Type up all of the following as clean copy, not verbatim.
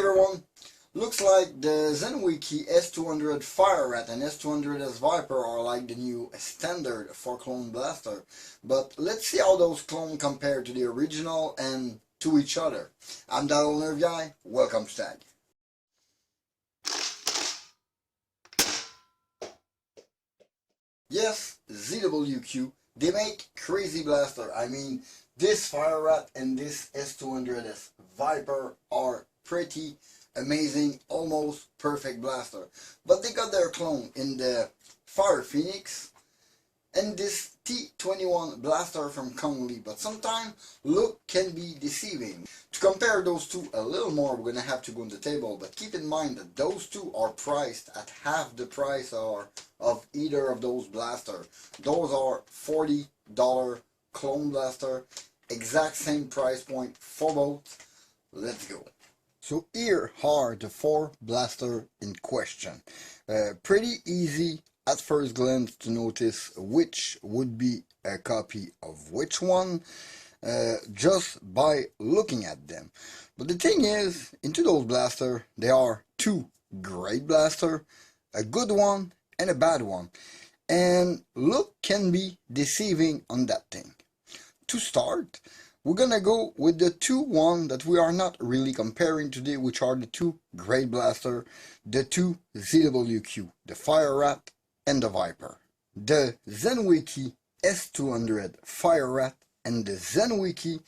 everyone, looks like the ZWQ S200 Fire Rat and S200s Viper are like the new standard for clone blaster, but let's see how those clones compare to the original and to each other. I'm that old nerf guy, welcome to Tag. Yes, ZWQ, they make crazy blaster. I mean, this Fire Rat and this S200s Viper are pretty amazing, almost perfect blaster. But they got their clone in the Fire Phoenix and this T21 Blaster from Konglie. But sometimes look can be deceiving. To compare those two a little more, we're gonna have to go on the table. But keep in mind that those two are priced at half the price of either of those blasters. Those are $40 clone blaster, exact same price point for both. Let's go. So here are the four blasters in question. Pretty easy at first glance to notice which would be a copy of which one, just by looking at them. But the thing is, into those blasters, there are two great blasters, a good one and a bad one. And look can be deceiving on that thing. To start, we're gonna go with the two that we are not really comparing today, which are the two great blaster, the two ZWQ, the Fire Rat and the Viper. The ZWQ S200 Fire Rat and the ZWQ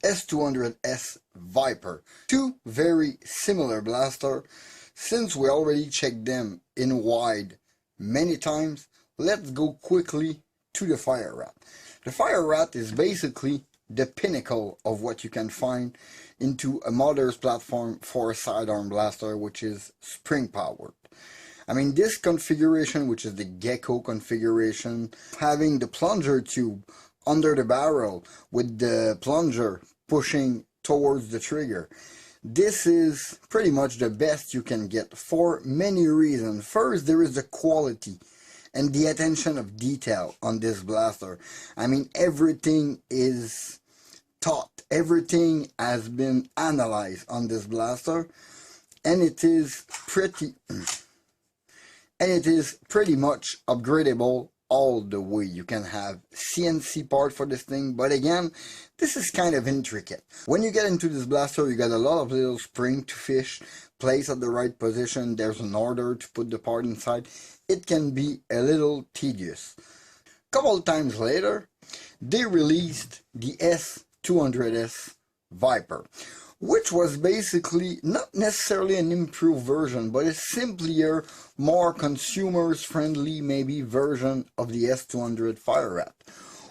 S200s Viper. Two very similar blaster. Since we already checked them in wide many times, let's go quickly to the Fire Rat. The Fire Rat is basically the pinnacle of what you can find into a modder's platform for a sidearm blaster, which is spring powered. I mean, this configuration, which is the gecko configuration, having the plunger tube under the barrel with the plunger pushing towards the trigger, this is pretty much the best you can get for many reasons. First, there is the quality and the attention of detail on this blaster. I mean, everything is taught, everything has been analyzed on this blaster, and it is pretty much upgradable all the way. You can have CNC part for this thing, but again, this is kind of intricate. When you get into this blaster, you got a lot of little spring to fish, place at the right position, there's an order to put the part inside. It can be a little tedious. Couple times later, they released the S200s Viper, which was basically not necessarily an improved version, but a simpler, more consumers friendly maybe version of the S200 Fire Rat.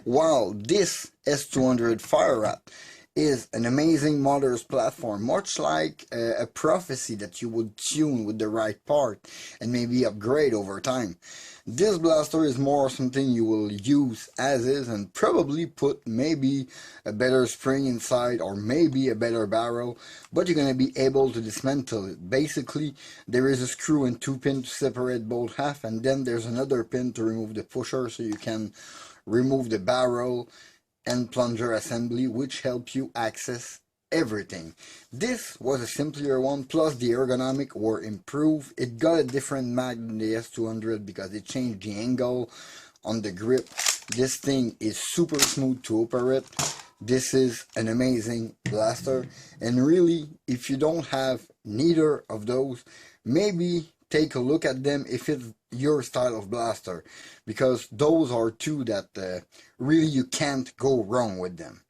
While this S200 Fire Rat is an amazing modder's platform, much like a prophecy that you would tune with the right part and maybe upgrade over time. This blaster is more something you will use as is and probably put maybe a better spring inside or maybe a better barrel, but you're going to be able to dismantle it. Basically, there is a screw and two pins to separate both half, and then there's another pin to remove the pusher so you can remove the barrel and plunger assembly, which help you access everything. This was a simpler one, plus the ergonomic were improved. It got a different mag than the S200 because it changed the angle on the grip. This thing is super smooth to operate. This is an amazing blaster, and really, if you don't have neither of those, maybe take a look at them if it's your style of blaster, because those are two that really you can't go wrong with them.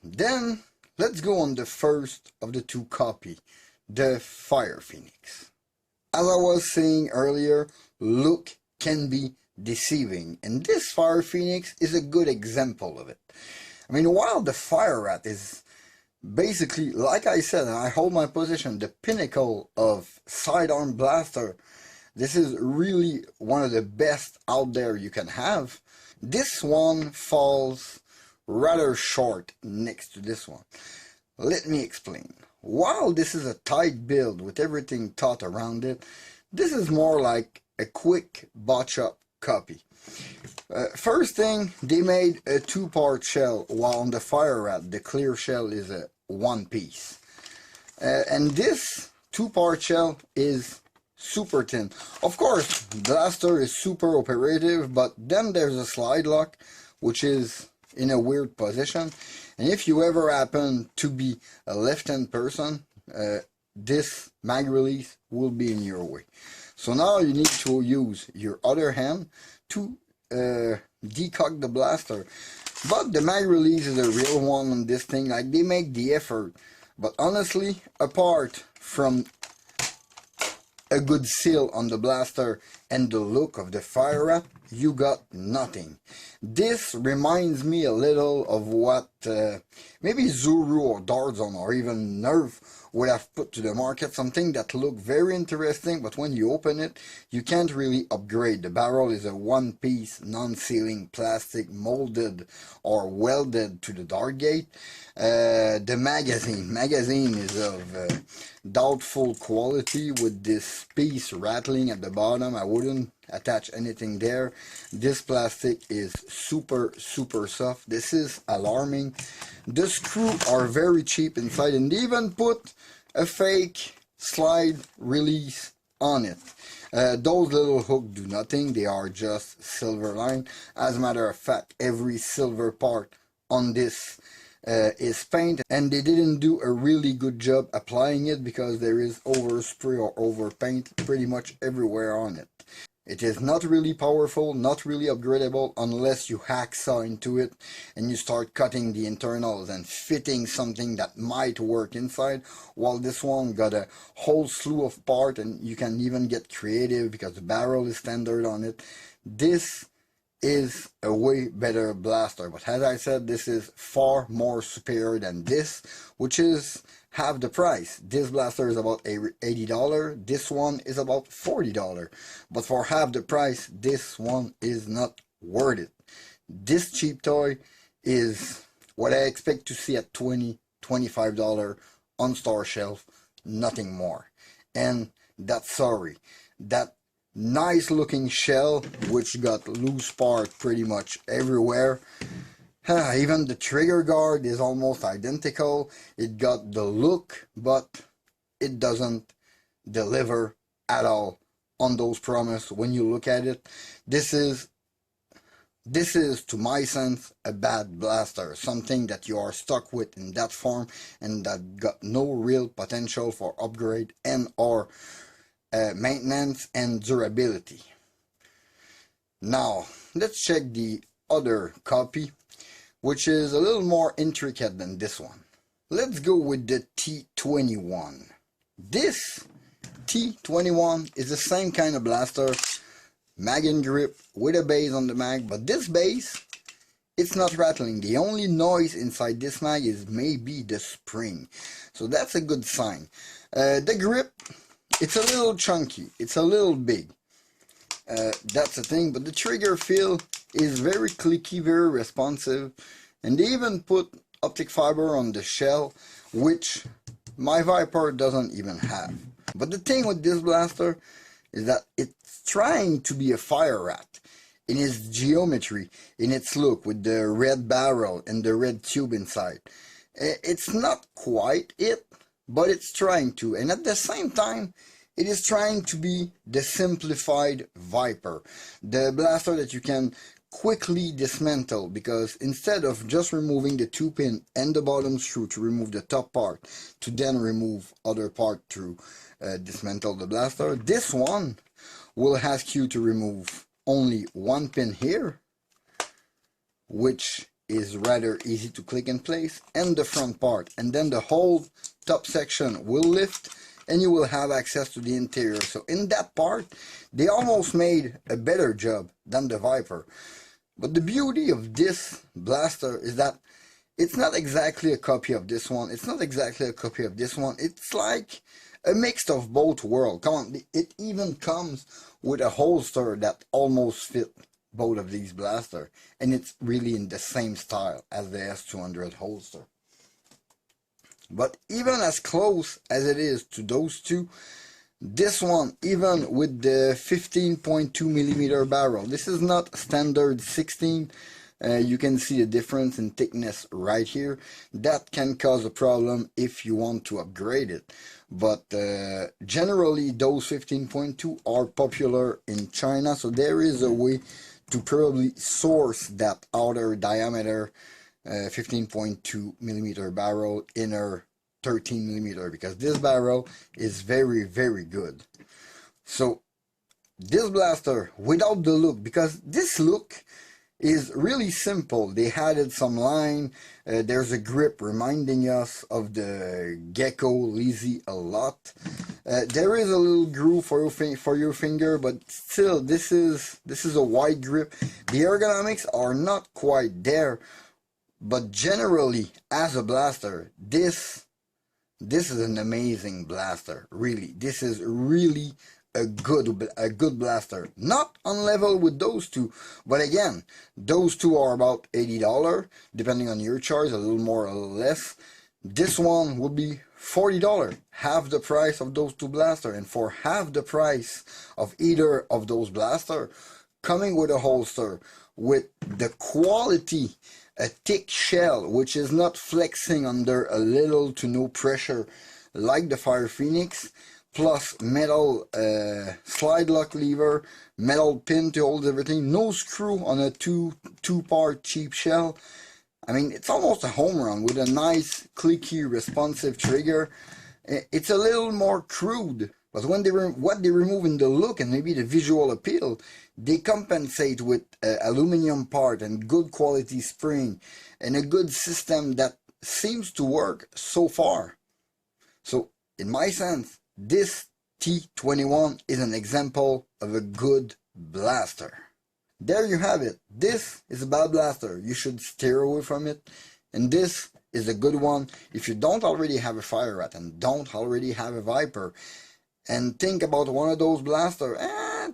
Then let's go on the first of the two copy, the Fire Phoenix. As I was saying earlier, look can be deceiving, and this Fire Phoenix is a good example of it. I mean, while the Fire Rat is basically, like I said, and I hold my position, the pinnacle of sidearm blaster, this is really one of the best out there you can have. This one falls rather short next to this one. Let me explain. While this is a tight build with everything taut around it, this is more like a quick botch up copy. First thing, they made a two-part shell, while on the Fire Rat the clear shell is a one piece. And this 2-part shell is super thin. Of course, blaster is super operative, but then there's a slide lock, which is in a weird position. And if you ever happen to be a left-hand person, this mag release will be in your way. So now you need to use your other hand to decock the blaster. But the mag release is a real one on this thing. Like, they make the effort. But honestly, apart from a good seal on the blaster and the look of the Fire Rat, you got nothing. This reminds me a little of what maybe Zuru or Darzon or even Nerf would have put to the market. Something that looked very interesting, but when you open it, you can't really upgrade. The barrel is a one-piece, non-sealing plastic molded or welded to the dart gate. The magazine is of doubtful quality with this piece rattling at the bottom. I wouldn't attach anything there. This plastic is super soft. This is alarming. The screws are very cheap inside, and they even put a fake slide release on it. Those little hooks do nothing. They are just silver line. As a matter of fact, every silver part on this is paint, and they didn't do a really good job applying it because there is overspray or overpaint pretty much everywhere on it. It is not really powerful, not really upgradable unless you hacksaw into it and you start cutting the internals and fitting something that might work inside, while this one got a whole slew of parts and you can even get creative because the barrel is standard on it. This is a way better blaster, but as I said, this is far more superior than this, which is half the price. This blaster is about $80, this one is about $40, but for half the price, this one is not worth it. This cheap toy is what I expect to see at $20, $25 on store shelf, nothing more. And that's sorry, that nice looking shell, which got loose part pretty much everywhere. Even the trigger guard is almost identical. It got the look, but it doesn't deliver at all on those promises when you look at it. This is, to my sense, a bad blaster. Something that you are stuck with in that form and that got no real potential for upgrade and or maintenance and durability. Now, let's check the other copy, which is a little more intricate than this one. Let's go with the T21. This T21 is the same kind of blaster, mag and grip with a base on the mag, but this base, it's not rattling. The only noise inside this mag is maybe the spring, so that's a good sign. The grip, it's a little chunky, it's a little big, that's the thing, but the trigger feel is very clicky, very responsive, and they even put optic fiber on the shell, which my Viper doesn't even have. But the thing with this blaster is that it's trying to be a Fire Rat in its geometry, in its look, with the red barrel and the red tube inside. It's not quite it, but it's trying to, and at the same time, it is trying to be the simplified Viper, the blaster that you can quickly dismantle, because instead of just removing the 2-pin and the bottom screw to remove the top part, to then remove other part to dismantle the blaster, this one will ask you to remove only 1 pin here, which is rather easy to click and place, and the front part, and then the whole top section will lift and you will have access to the interior. So in that part, they almost made a better job than the Viper. But the beauty of this blaster is that it's not exactly a copy of this one, it's not exactly a copy of this one, it's like a mix of both worlds. Come on, it even comes with a holster that almost fit both of these blasters, and it's really in the same style as the S200 holster. But even as close as it is to those two, this one, even with the 15.2mm barrel, this is not standard 16, You can see the difference in thickness right here. That can cause a problem if you want to upgrade it. But generally those 15.2 are popular in China, so there is a way to probably source that outer diameter 15.2 millimeter barrel, inner 13 millimeter, because this barrel is very, very good. So this blaster, without the look, because this look is really simple. They added some line. There's a grip reminding us of the Gecko Lazy a lot. There is a little groove for your finger, but still, this is a wide grip. The ergonomics are not quite there, but generally, as a blaster, this is an amazing blaster. Really, this is really a good blaster. Not on level with those two, but again, those two are about $80, depending on your charge, a little more or a little less. This one would be $40, half the price of those two blasters. And for half the price of either of those blasters, coming with a holster, with the quality, a thick shell, which is not flexing under a little to no pressure like the Fire Phoenix, plus metal slide lock lever, metal pin to hold everything, no screw on a two-part cheap shell. I mean, it's almost a home run with a nice clicky responsive trigger. It's a little more crude, but when what they remove in the look and maybe the visual appeal, they compensate with aluminum part and good quality spring and a good system that seems to work so far. So in my sense, this T21 is an example of a good blaster. There you have it. This is a bad blaster. You should steer away from it. And this is a good one if you don't already have a Fire Rat and don't already have a Viper. And think about one of those blasters.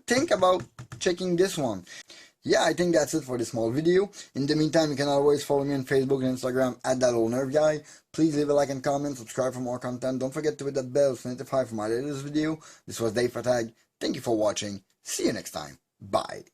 Think about checking this one. Yeah, I think that's it for this small video. In the meantime, you can always follow me on Facebook and Instagram at @thatoldnerfguy. Please leave a like and comment, subscribe for more content. Don't forget to hit that bell to notify for my latest video. This was Dave Fatag. Thank you for watching. See you next time. Bye.